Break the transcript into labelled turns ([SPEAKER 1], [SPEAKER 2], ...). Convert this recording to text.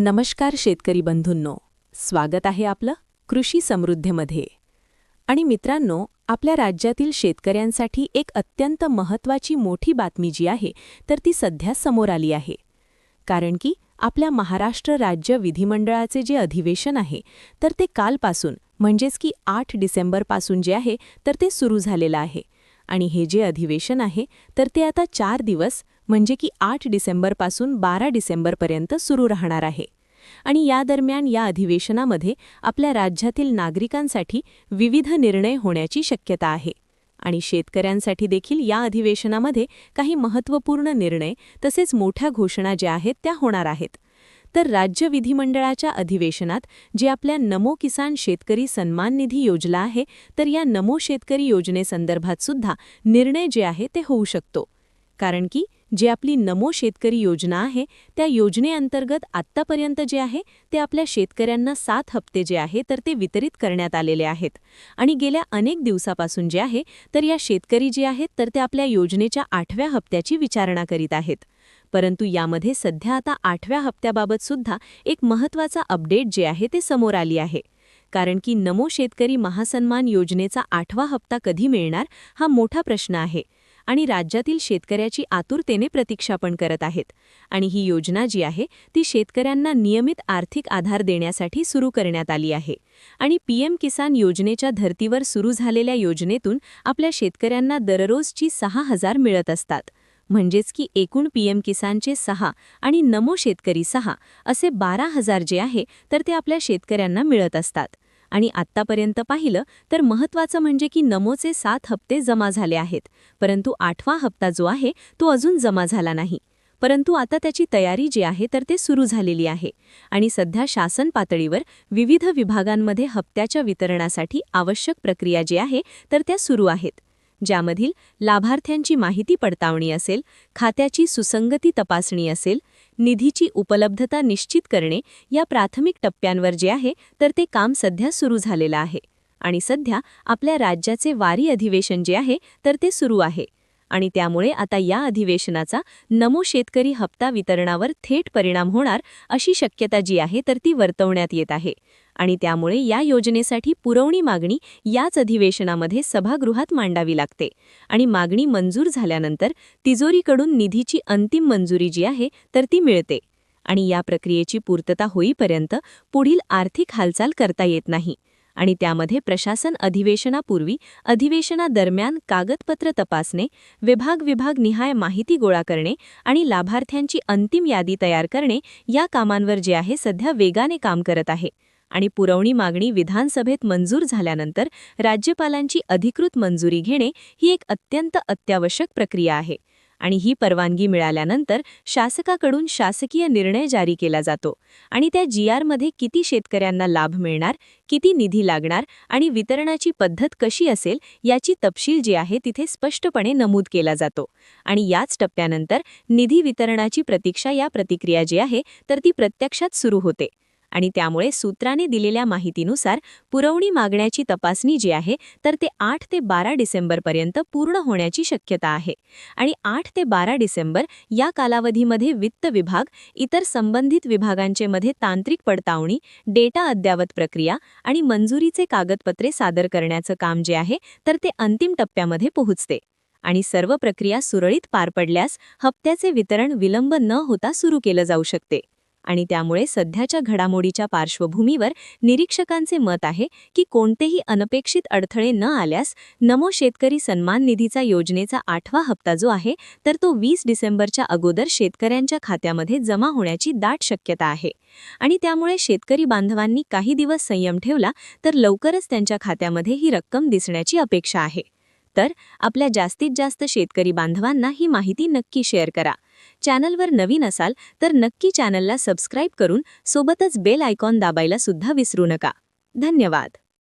[SPEAKER 1] नमस्कार शेतकरी बंधूंनो, स्वागत आहे आपलं कृषी समृद्धीमध्ये. आणि मित्रांनो, आपल्या राज्यातील शेतकऱ्यांसाठी एक अत्यंत महत्त्वाची मोठी बातमी जी आहे तर ती सध्या समोर आली आहे. कारण की आपल्या महाराष्ट्र राज्य विधिमंडळाचे जे अधिवेशन आहे तर ते कालपासून म्हणजेच की 8 डिसेंबरपासून जे आहे तर ते सुरू झालेलं आहे. आणि हे जे अधिवेशन आहे तर ते आता 4 दिवस म्हणजे की 8 डिसेंबरपासून 12 डिसेंबरपर्यंत सुरू राहणार आहे. आणि या दरम्यान या अधिवेशनामध्ये आपल्या राज्यातील नागरिकांसाठी विविध निर्णय होण्याची शक्यता आहे. आणि शेतकऱ्यांसाठी देखील या अधिवेशनामध्ये काही महत्त्वपूर्ण निर्णय तसेच मोठ्या घोषणा ज्या आहेत त्या होणार आहेत. तर राज्य विधिमंडळाच्या अधिवेशनात जे आपल्या नमो किसान शेतकरी सन्मान निधी योजना आहे तर या नमो शेतकरी योजनेसंदर्भात सुद्धा निर्णय जे आहे ते होऊ शकतो. कारण की जे आपली नमो शेतकरी योजना आहे त्या योजनेअंतर्गत आत्तापर्यंत जे आहे ते आपल्या शेतकऱ्यांना 7 हप्ते जे आहे तर ते वितरित करण्यात आलेले आहेत. आणि गेल्या अनेक दिवसापासून जे आहे तर या शेतकरी जे आहेत तर ते आपल्या योजनेच्या 8व्या हप्त्याची विचारणा करीत आहेत. परंतु यामध्ये सध्या आता 8व्या हप्त्याबाबत सुद्धा एक महत्त्वाचा अपडेट जे आहे ते समोर आली आहे. कारण की नमो शेतकरी महासन्मान योजनेचा 8वा हप्ता कधी मिळणार हा मोठा प्रश्न आहे. आणि राज्यातील शेतकऱ्याची आतुरतेने प्रतीक्षा पण करत आहेत. आणि ही योजना जी आहे ती शेतकऱ्यांना नियमित आर्थिक आधार देण्यासाठी सुरू करण्यात आली आहे. आणि पीएम किसान योजनेच्या धर्तीवर सुरू झालेल्या योजनेतून आपल्या शेतकऱ्यांना दररोजची 6,000 मिळत असतात. म्हणजेच की एकूण पीएम किसानचे 6 आणि नमो शेतकरी 6 असे 12,000 जे आहे तर ते आपल्या शेतकऱ्यांना मिळत असतात. आणि आत्तापर्यंत पाहिलं तर महत्त्वाचं म्हणजे की नमोचे 7 हप्ते जमा झाले आहेत, परंतु 8वा हप्ता जो आहे तो अजून जमा झाला नाही. परंतु आता त्याची तयारी जी आहे तर ते सुरू झालेली आहे. आणि सध्या शासन पातळीवर विविध विभागांमध्ये हप्त्याच्या वितरणासाठी आवश्यक प्रक्रिया जी आहे तर त्या सुरू आहेत. ज्यामधील लाभार्थ्यांची माहिती पडताळणी असेल, खात्याची सुसंगती तपासणी असेल, निधीची उपलब्धता निश्चित करणे या प्राथमिक टप्प्यांवर जे आहे तर ते काम सध्या सुरू झालेलं आहे. आणि सध्या आपल्या राज्याचे वारी अधिवेशन जे आहे तर ते सुरू आहे. आणि त्यामुळे आता या अधिवेशनाचा नमो शेतकरी हप्ता वितरणावर थेट परिणाम होणार अशी शक्यता जी आहे तर ती वर्तवण्यात येत आहे. आणि त्यामुळे या योजनेसाठी पुरवणी मागणी याच अधिवेशनामध्ये सभागृहात मांडावी लागते. आणि मागणी मंजूर झाल्यानंतर तिजोरीकडून निधीची अंतिम मंजुरी जी आहे तर ती मिळते. आणि या प्रक्रियेची पूर्तता होईपर्यंत पुढील आर्थिक हालचाल करता येत नाही. आणि त्यामध्ये प्रशासन अधिवेशनापूर्वी अधिवेशनादरम्यान कागदपत्र तपासणे, विभाग-निहाय माहिती गोळा करणे आणि लाभार्थ्यांची अंतिम यादी तयार करणे या कामांवर जे आहे सध्या वेगाने काम करत आहे. आणि पुरवणी मागणी विधानसभेत मंजूर झाल्यानंतर राज्यपालांची अधिकृत मंजुरी घेणे ही एक अत्यंत अत्यावश्यक प्रक्रिया आहे. आणि ही परवानगी मिळाल्यानंतर शासकाकडून शासकीय निर्णय जारी केला जातो. आणि त्या जीआरमध्ये किती शेतकऱ्यांना लाभ मिळणार, किती निधी लागणार आणि वितरणाची पद्धत कशी असेल याची तपशील जी आहे तिथे स्पष्टपणे नमूद केला जातो. आणि याच टप्प्यानंतर निधी वितरणाची प्रतीक्षा या प्रतिक्रिया जी आहे तर ती प्रत्यक्षात सुरू होते. आणि त्यामुळे सूत्राने दिलेल्या माहितीनुसार पुरवणी मागण्याची तपासणी जी आहे तर ते 8 ते 12 डिसेंबरपर्यंत पूर्ण होण्याची शक्यता आहे. आणि 8 ते 12 डिसेंबर या कालावधीमध्ये वित्त विभाग, इतर संबंधित विभागांचे मध्ये तांत्रिक पडताळणी, डेटा अद्ययावत प्रक्रिया आणि मंजुरीचे कागदपत्रे सादर करण्याचं काम जे आहे तर ते अंतिम टप्प्यामध्ये पोहोचते. आणि सर्व प्रक्रिया सुरळीत पार पडल्यास हप्त्याचे वितरण विलंब न होता सुरू केलं जाऊ शकते. आणि त्यामुळे सध्याच्या घडामोडीच्या पार्श्वभूमीवर निरीक्षकांचे मत आहे की कोणतेही अनपेक्षित अडथळे न आल्यास नमो शेतकरी सन्मान निधीचा योजनेचा 8वा हप्ता जो आहे तर तो 20 डिसेंबरच्या अगोदर शेतकऱ्यांच्या खात्यामध्ये जमा होण्याची दाट शक्यता आहे. आणि त्यामुळे शेतकरी बांधवांनी काही दिवस संयम ठेवला तर लवकरच त्यांच्या खात्यामध्ये ही रक्कम दिसण्याची अपेक्षा आहे. तर आपल्या जास्तीत जास्त शेतकरी बांधवांना ही माहिती नक्की शेअर करा. चॅनलवर नवीन असाल तर नक्की चॅनलला सबस्क्राईब करून सोबतच बेल आयकॉन दाबायला सुद्धा विसरू नका. धन्यवाद.